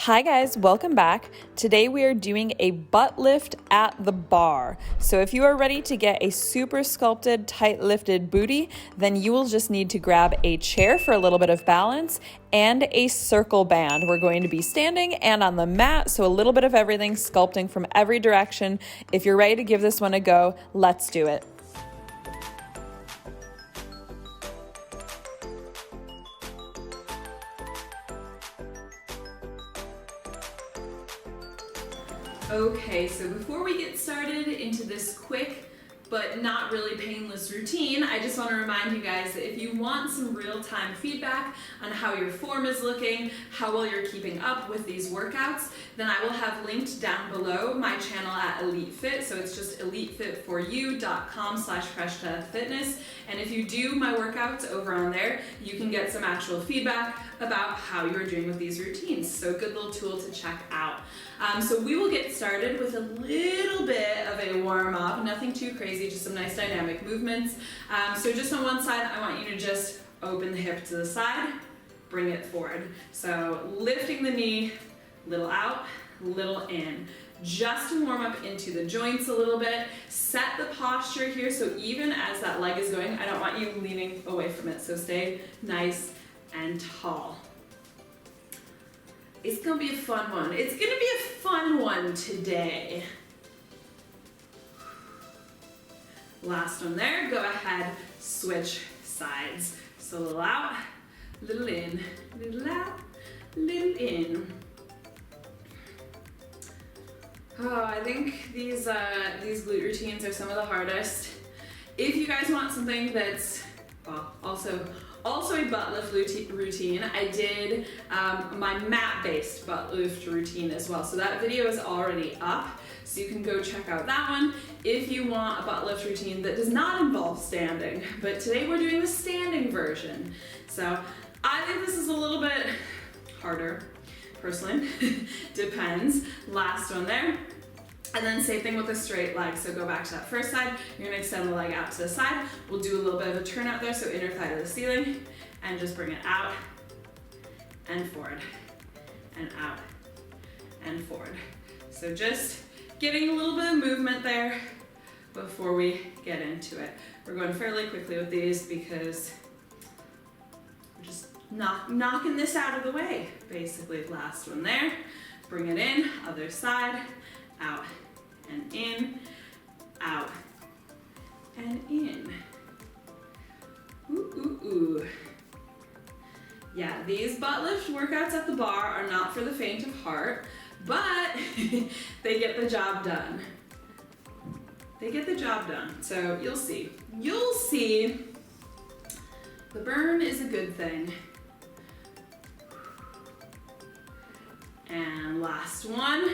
Hi guys, welcome back. Today we are doing a butt lift at the bar. So if you are ready to get a super sculpted, tight lifted booty, then you will just need to grab a chair for a little bit of balance and a circle band. We're going to be standing and on the mat, so a little bit of everything, sculpting from every direction. If you're ready to give this one a go, let's do it. Okay, so before we get started into this quick but not really painless routine, I just want to remind you guys that if you want some real-time feedback on how your form is looking, how well you're keeping up with these workouts, then I will have linked down below my channel at Elite Fit. So it's just elitefitforyou.com/fresh-fitness. And if you do my workouts over on there, you can get some actual feedback about how you're doing with these routines. So a good little tool to check out. So we will get started with a little bit of a warm up, nothing too crazy, just some nice dynamic movements. So just on one side, I want you to just open the hip to the side, bring it forward. So lifting the knee, little out, little in. Just to warm up into the joints a little bit. Set the posture here, so even as that leg is going, I don't want you leaning away from it, so stay nice and tall. It's gonna be a fun one. It's gonna be a fun one today. Last one there, go ahead, switch sides. So little out, little in, little out, little in. Oh, I think these glute routines are some of the hardest. If you guys want something that's, well, also a butt lift routine, I did my mat-based butt lift routine as well. So that video is already up, so you can go check out that one if you want a butt lift routine that does not involve standing. But today we're doing the standing version. So I think this is a little bit harder, personally. Depends. Last one there. And then same thing with the straight leg. So go back to that first side. You're gonna extend the leg out to the side. We'll do a little bit of a turn out there, so inner thigh to the ceiling, and just bring it out and forward, and out and forward. So just getting a little bit of movement there before we get into it. We're going fairly quickly with these because we're just knocking this out of the way, basically. Last one there. Bring it in, other side, out and in, out and in. Ooh, ooh, ooh. Yeah, these butt lift workouts at the bar are not for the faint of heart, but they get the job done. They get the job done, so you'll see. You'll see. The burn is a good thing. And last one.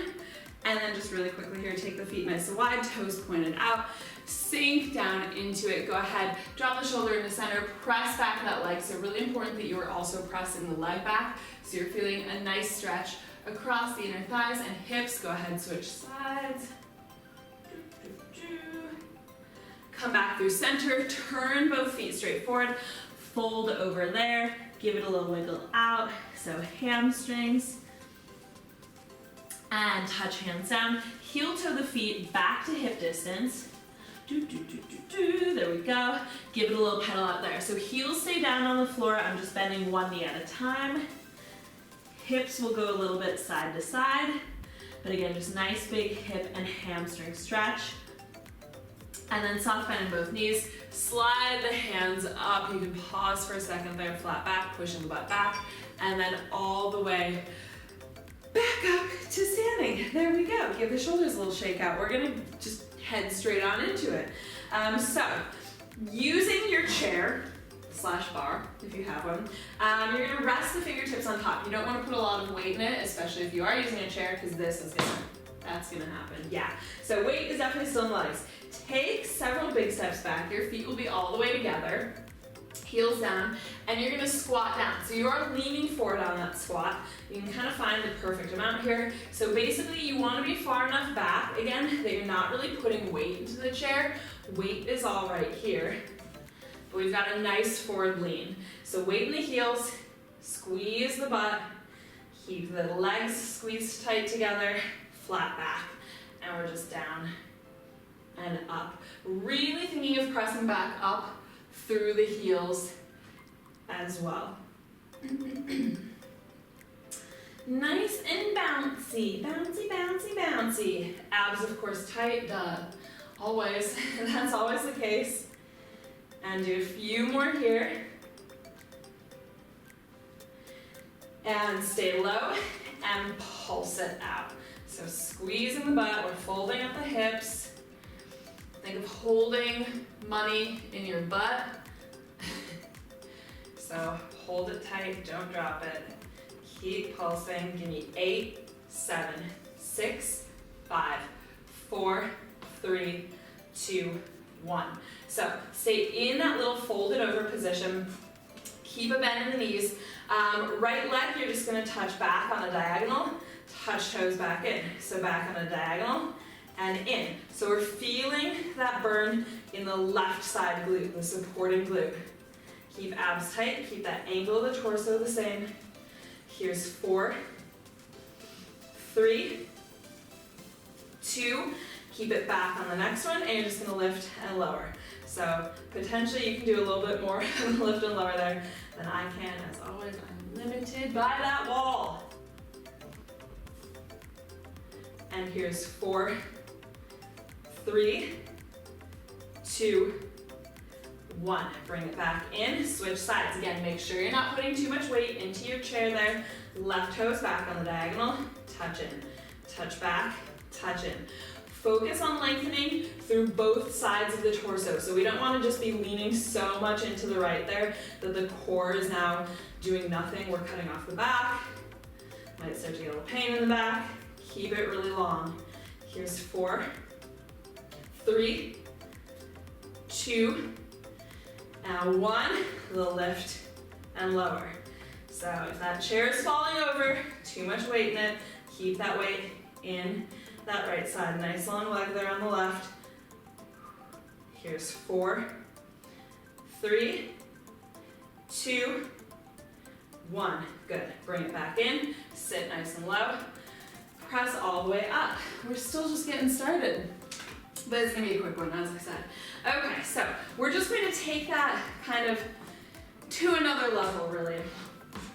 And then just really quickly here, take the feet nice and wide, toes pointed out, sink down into it. Go ahead, drop the shoulder in the center, press back that leg. So really important that you are also pressing the leg back, so you're feeling a nice stretch across the inner thighs and hips. Go ahead, switch sides. Come back through center, turn both feet straight forward, fold over there, give it a little wiggle out. So hamstrings. And touch hands down, heel toe the feet back to hip distance. There we go. Give it a little pedal out there. So heels stay down on the floor. I'm just bending one knee at a time. Hips will go a little bit side to side. But again, just nice big hip and hamstring stretch. And then soft bend in both knees. Slide the hands up. You can pause for a second there, flat back, pushing the butt back. And then all the way back up to standing. There we go. Give the shoulders a little shake out. We're gonna just head straight on into it. So using your chair / bar, if you have one, you're gonna rest the fingertips on top. You don't wanna put a lot of weight in it, especially if you are using a chair, because that's gonna happen. Yeah. So weight is definitely still in the legs. Take several big steps back. Your feet will be all the way together. Heels down, and you're gonna squat down. So you are leaning forward on that squat. You can kind of find the perfect amount here. So basically you wanna be far enough back, again, that you're not really putting weight into the chair. Weight is all right here, but we've got a nice forward lean. So weight in the heels, squeeze the butt, Keep the legs squeezed tight together, flat back, and we're just down and up. Really thinking of pressing back up through the heels as well. Nice and bouncy, bouncy, bouncy, bouncy. Abs, of course, tight, duh. Always, that's always the case. And do a few more here. And stay low and pulse it out. So squeezing the butt, we're folding up the hips. Think of holding money in your butt. So hold it tight, don't drop it. Keep pulsing. Give me 8, 7, 6, 5, 4, 3, 2, 1. So stay in that little folded over position. Keep a bend in the knees. Right leg, you're just gonna touch back on a diagonal, touch toes back in. So back on a diagonal and in. So we're feeling that burn in the left side glute, the supporting glute. Keep abs tight, keep that angle of the torso the same. Here's 4, 3, 2, keep it back on the next one, and you're just gonna lift and lower. So potentially you can do a little bit more lift and lower there than I can. As always, I'm limited by that wall. And here's 4, 3, 2, 1. Bring it back in, switch sides. Again, make sure you're not putting too much weight into your chair there. Left toes back on the diagonal, touch in, touch back, touch in. Focus on lengthening through both sides of the torso. So we don't want to just be leaning so much into the right there that the core is now doing nothing. We're cutting off the back. Might start to get a little pain in the back. Keep it really long. Here's 4, 3, 2, and 1. Little lift and lower. So if that chair is falling over, too much weight in it, keep that weight in that right side. Nice long leg there on the left. Here's 4, 3, 2, 1. Good. Bring it back in. Sit nice and low. Press all the way up. We're still just getting started, but it's gonna be a quick one, as I said. Okay, so we're just going to take that kind of to another level, really.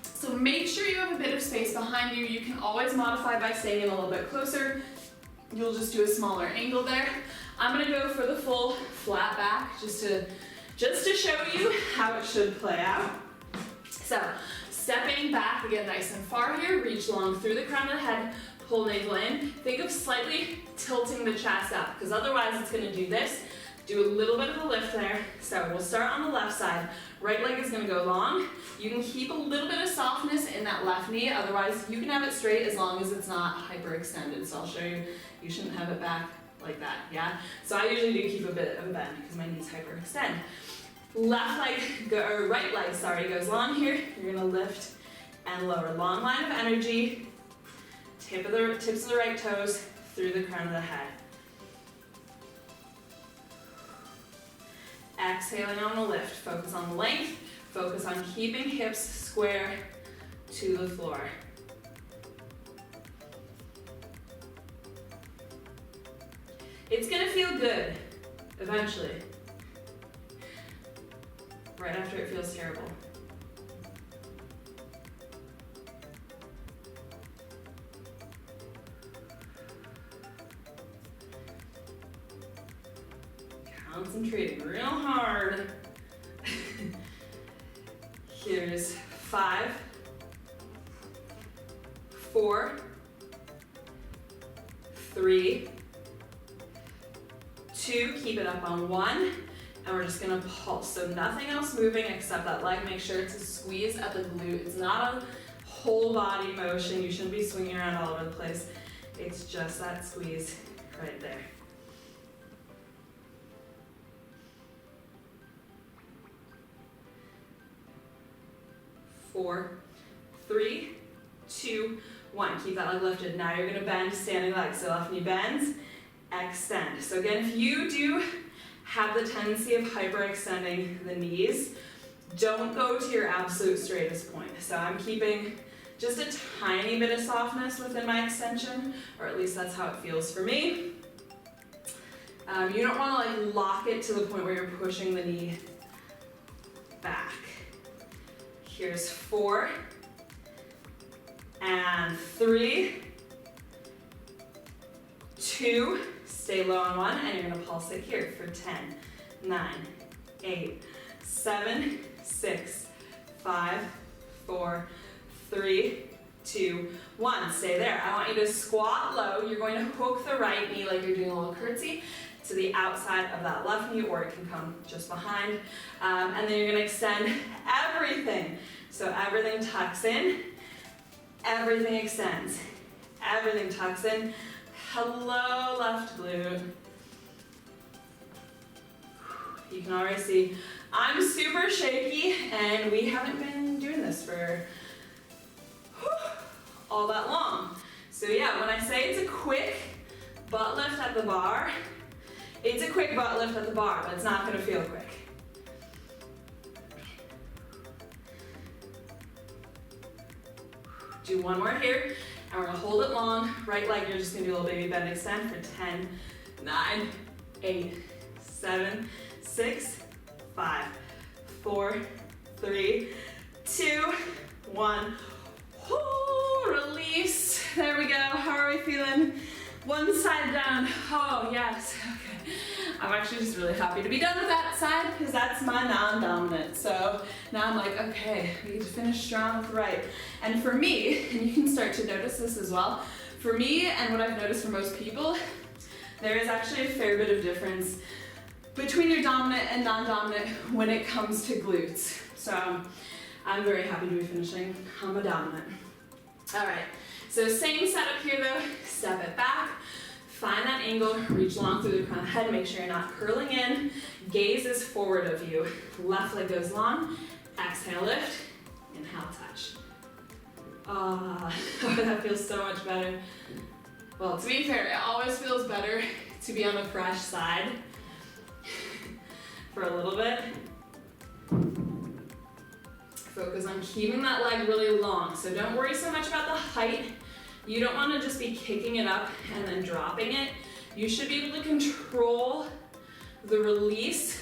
So make sure you have a bit of space behind you. You can always modify by staying in a little bit closer. You'll just do a smaller angle there. I'm gonna go for the full flat back just to show you how it should play out. So stepping back again nice and far here, reach long through the crown of the head, pull navel in. Think of slightly tilting the chest up, because otherwise it's gonna do this. Do a little bit of a lift there. So we'll start on the left side. Right leg is gonna go long. You can keep a little bit of softness in that left knee, otherwise you can have it straight as long as it's not hyperextended. So I'll show you, you shouldn't have it back like that, yeah? So I usually do keep a bit of a bend because my knees hyperextend. Right leg, sorry, goes long here. You're gonna lift and lower. Long line of energy. Tips of the right toes through the crown of the head. Exhaling on the lift. Focus on the length. Focus on keeping hips square to the floor. It's gonna feel good eventually. Right after it feels terrible. Concentrating real hard. Here's 5, 4, 3, 2, keep it up on 1, and we're just gonna pulse. So nothing else moving except that leg. Make sure it's a squeeze at the glute. It's not a whole body motion. You shouldn't be swinging around all over the place. It's just that squeeze right there. 4, 3, 2, 1. Keep that leg lifted. Now you're gonna bend standing leg. So left knee bends, extend. So again, if you do have the tendency of hyperextending the knees, don't go to your absolute straightest point. So I'm keeping just a tiny bit of softness within my extension, or at least that's how it feels for me. You don't want to like lock it to the point where you're pushing the knee back. Here's 4 and 3, 2, stay low on 1, and you're gonna pulse it here for 10, 9, 8, 7, 6, 5, 4, 3, 2, 1. Stay there. I want you to squat low. You're going to hook the right knee like you're doing a little curtsy to the outside of that left knee, or it can come just behind. And then you're gonna extend everything. So everything tucks in, everything extends, everything tucks in. Hello, left glute. You can already see I'm super shaky, and we haven't been doing this for all that long. So yeah, when I say it's a quick butt lift at the bar, it's a quick butt lift at the bar, but it's not gonna feel quick. Do one more here, and we're gonna hold it long. Right leg, you're just gonna do a little baby bend extend for 10, 9, 8, 7, 6, 5, 4, 3, 2, 1. Whoo, release. There we go. How are we feeling? One side down. Oh, yes. Okay. I'm actually just really happy to be done with that side because that's my non-dominant. So now I'm like, okay, we need to finish strong with the right. And for me, and you can start to notice this as well, for me and what I've noticed for most people, there is actually a fair bit of difference between your dominant and non-dominant when it comes to glutes. So I'm very happy to be finishing on my dominant. All right, so same setup here though. Step it back, find that angle, reach long through the crown of the head, make sure you're not curling in. Gaze is forward of you. Left leg goes long, exhale, lift, inhale, touch. Oh, that feels so much better. Well, to be fair, it always feels better to be on the fresh side for a little bit. Focus on keeping that leg really long. So don't worry so much about the height. You don't want to just be kicking it up and then dropping it. You should be able to control the release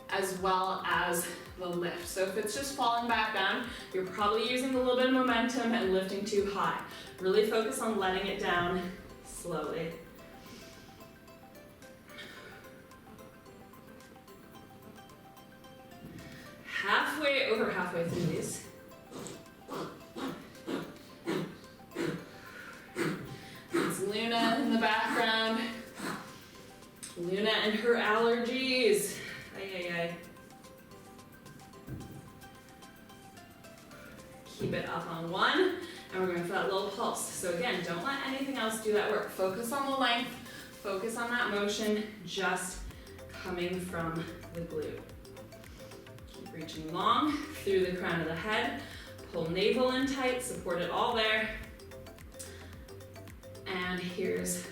as well as the lift. So if it's just falling back down, you're probably using a little bit of momentum and lifting too high. Really focus on letting it down slowly. Over halfway through these. It's Luna in the background. Luna and her allergies. Ay, ay, ay. Keep it up on 1, and we're going for that little pulse. So again, don't let anything else do that work. Focus on the length, focus on that motion, just coming from the glute. Reaching long through the crown of the head, pull navel in tight, support it all there. And here's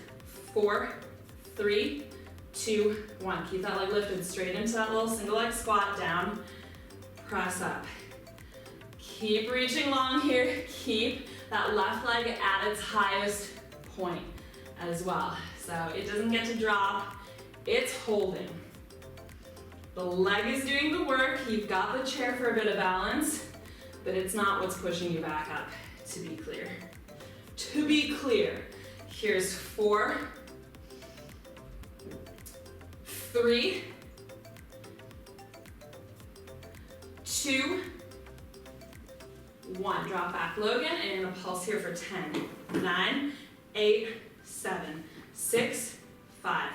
4, 3, 2, 1. Keep that leg lifted straight into that little single leg squat down. Press up. Keep reaching long here. Keep that left leg at its highest point as well. So it doesn't get to drop, it's holding. The leg is doing the work. You've got the chair for a bit of balance, but it's not what's pushing you back up, to be clear. To be clear, here's 4, 3, 2, 1. Drop back low again, and you're gonna pulse here for 10, 9, 8, 7, 6, 5,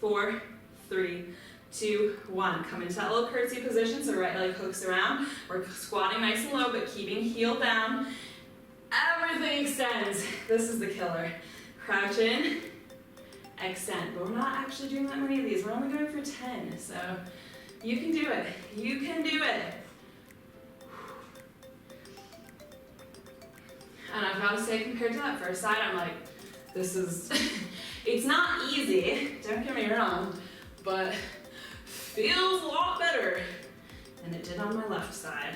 4, 3, 2, 1. Come into that little curtsy position, so right leg hooks around. We're squatting nice and low, but keeping heel down. Everything extends. This is the killer. Crouch in, extend. But we're not actually doing that many of these. We're only going for 10, so you can do it. You can do it. And I've got to say, compared to that first side, I'm like, this is, it's not easy, don't get me wrong, but feels a lot better than it did on my left side.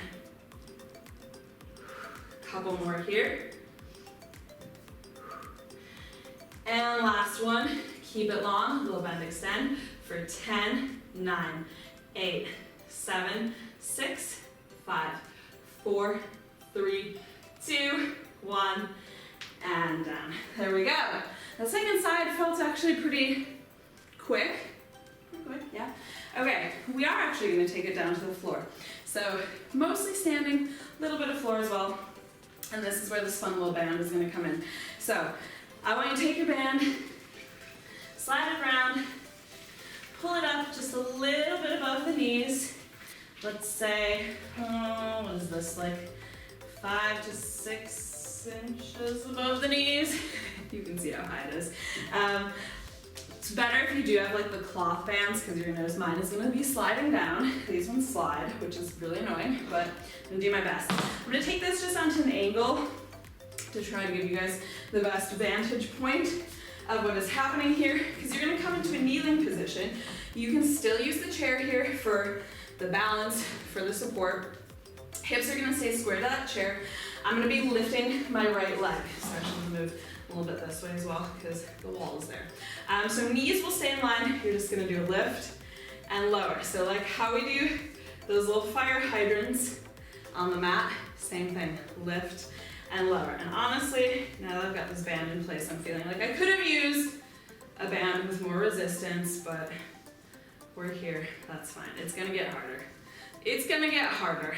Couple more here. And last one, keep it long, little bend extend for 10, 9, 8, 7, 6, 5, 4, 3, 2, 1, and down. There we go. The second side felt actually pretty quick. Yeah. Okay, we are actually going to take it down to the floor. So mostly standing, a little bit of floor as well. And this is where this fun little band is going to come in. So I want you to take your band, slide it around, pull it up just a little bit above the knees. Let's say, what is this, like 5 to 6 inches above the knees. You can see how high it is. It's better if you do have like the cloth bands, because you're gonna notice mine is gonna be sliding down. These ones slide, which is really annoying, but I'm gonna do my best. I'm gonna take this just onto an angle to try to give you guys the best vantage point of what is happening here, because you're gonna come into a kneeling position. You can still use the chair here for the balance, for the support. Hips are gonna stay square to that chair. I'm gonna be lifting my right leg. So I'm actually gonna move a little bit this way as well, because the wall is there. So knees will stay in line. You're just gonna do a lift and lower. So like how we do those little fire hydrants on the mat, same thing, lift and lower. And honestly, now that I've got this band in place, I'm feeling like I could have used a band with more resistance, but we're here, that's fine. It's gonna get harder. It's gonna get harder.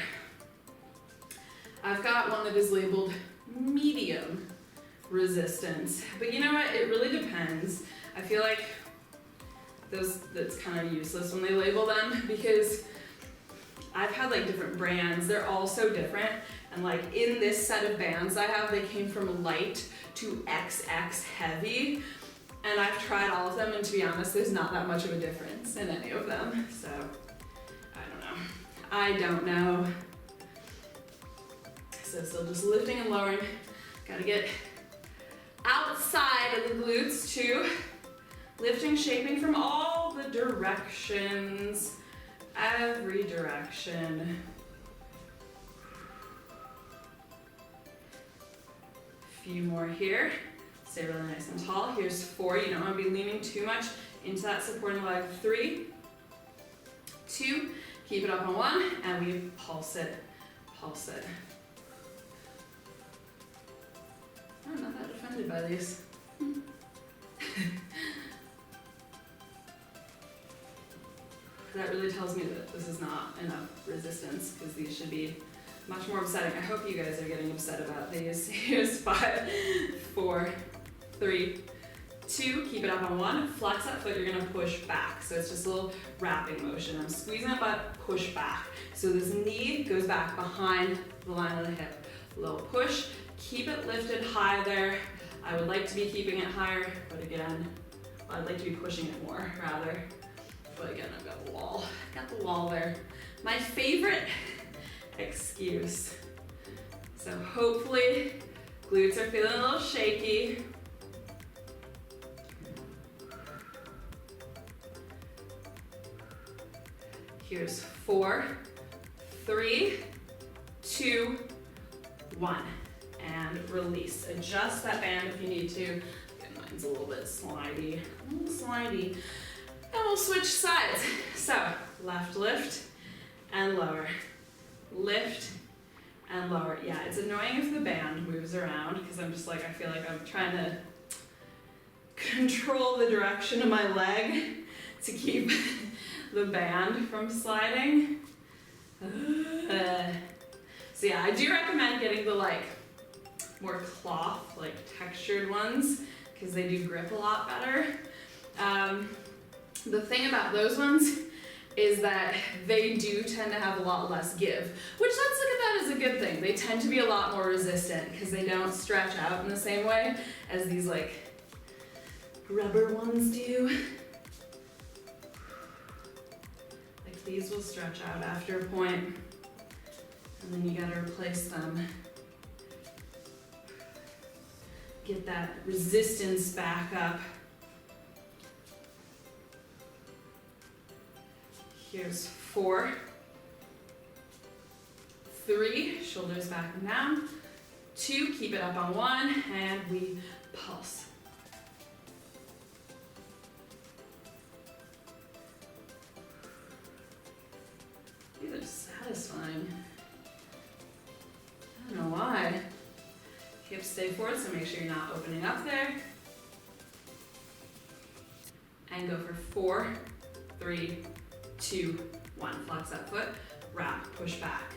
I've got one that is labeled medium resistance, but you know what, it really depends. I feel like that's kind of useless when they label them, because I've had like different brands, they're all so different, and like in this set of bands I have, they came from light to XX heavy, and I've tried all of them, and to be honest, there's not that much of a difference in any of them, so I don't know. So still just lifting and lowering, gotta get outside of the glutes too. Lifting, shaping from all the directions, every direction. Few more here. Stay really nice and tall. Here's 4. You don't want to be leaning too much into that supporting leg. 3, 2, keep it up on 1, and we pulse it, pulse it. I'm not that offended by these. That really tells me that this is not enough resistance, because these should be much more upsetting. I hope you guys are getting upset about these. Here's 5, 4, 3, 2, keep it up on 1. Flex that foot, you're gonna push back. So it's just a little wrapping motion. I'm squeezing that butt, push back. So this knee goes back behind the line of the hip. Little push, keep it lifted high there. I would like to be keeping it higher, but again, I'd like to be pushing it more, rather. But again, I've got the wall. Got the wall there. My favorite excuse. So hopefully, glutes are feeling a little shaky. Here's 4, 3, 2, 1. And release. Adjust that band if you need to. Again, mine's a little bit slidey. A little slidey. And we'll switch sides. So, left lift and lower. Lift and lower. Yeah, it's annoying if the band moves around, because I'm just like, I feel like I'm trying to control the direction of my leg to keep the band from sliding. So yeah, I do recommend getting the like more cloth, like textured ones, because they do grip a lot better. The thing about those ones is that they do tend to have a lot less give, which let's look at that as a good thing. They tend to be a lot more resistant because they don't stretch out in the same way as these like rubber ones do. Like these will stretch out after a point, and then you gotta replace them. Get that resistance back up. Here's 4, 3, shoulders back and down, 2, keep it up on 1, and we pulse. These are satisfying. I don't know why. Hips stay forward, so make sure you're not opening up there. And go for 4, 3, 2, 1. Flex that foot, wrap, push back,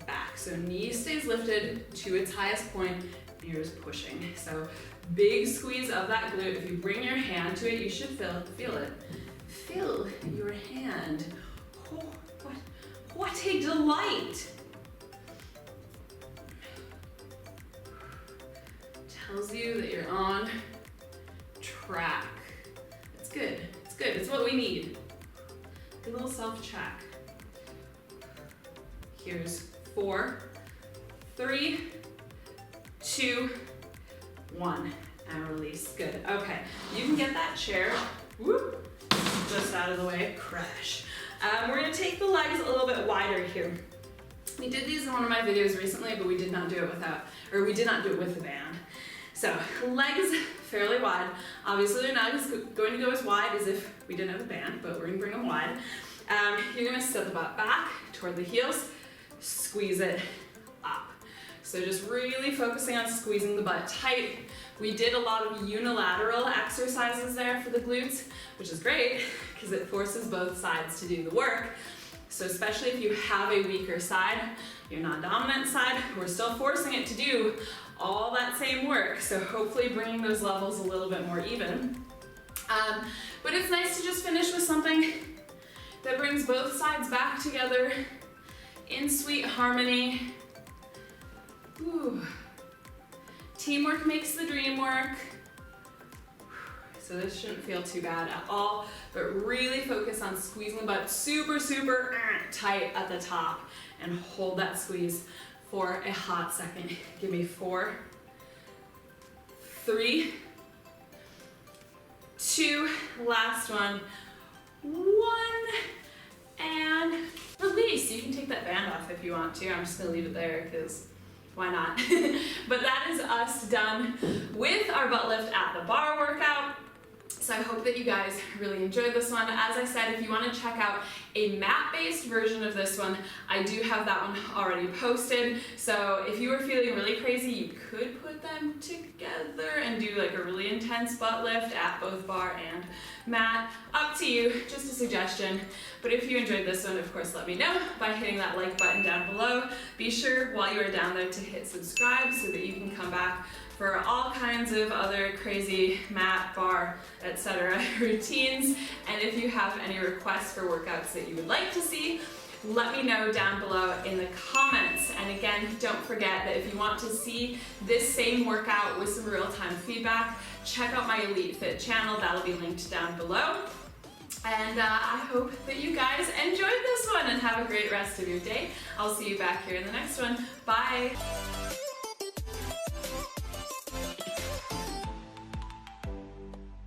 back. So knee stays lifted to its highest point, ears pushing. So big squeeze of that glute. If you bring your hand to it, you should feel it. Feel your hand. Oh, what a delight. Tells you that you're on track. It's good, it's good, it's what we need. A little self-check. Here's 4, 3, 2, 1, and release. Good, okay. You can get that chair, whoop, just out of the way, crash. We're gonna take the legs a little bit wider here. We did these in one of my videos recently, but we did not do it with the band. So legs fairly wide. Obviously they're not going to go as wide as if we didn't have a band, but we're gonna bring them wide. You're gonna set the butt back toward the heels, squeeze it up. So just really focusing on squeezing the butt tight. We did a lot of unilateral exercises there for the glutes, which is great because it forces both sides to do the work. So especially if you have a weaker side, your non-dominant side, we're still forcing it to do all that same work. So hopefully bringing those levels a little bit more even. But it's nice to just finish with something that brings both sides back together in sweet harmony. Ooh. Teamwork makes the dream work. So this shouldn't feel too bad at all, but really focus on squeezing the butt super, super tight at the top and hold that squeeze for a hot second. Give me 4, 3, 2, last one, 1, and release. You can take that band off if you want to. I'm just gonna leave it there because why not? But that is us done with our butt lift at the bar workout. So I hope that you guys really enjoyed this one. As I said, if you want to check out a mat-based version of this one, I do have that one already posted. So if you were feeling really crazy, you could put them together and do like a really intense butt lift at both bar and mat. Up to you, just a suggestion. But if you enjoyed this one, of course, let me know by hitting that like button down below. Be sure while you are down there to hit subscribe so that you can come back for all kinds of other crazy mat, bar, etc. routines. And if you have any requests for workouts that you would like to see, let me know down below in the comments. And again, don't forget that if you want to see this same workout with some real-time feedback, check out my Elite Fit channel. That'll be linked down below. And I hope that you guys enjoyed this one and have a great rest of your day. I'll see you back here in the next one. Bye.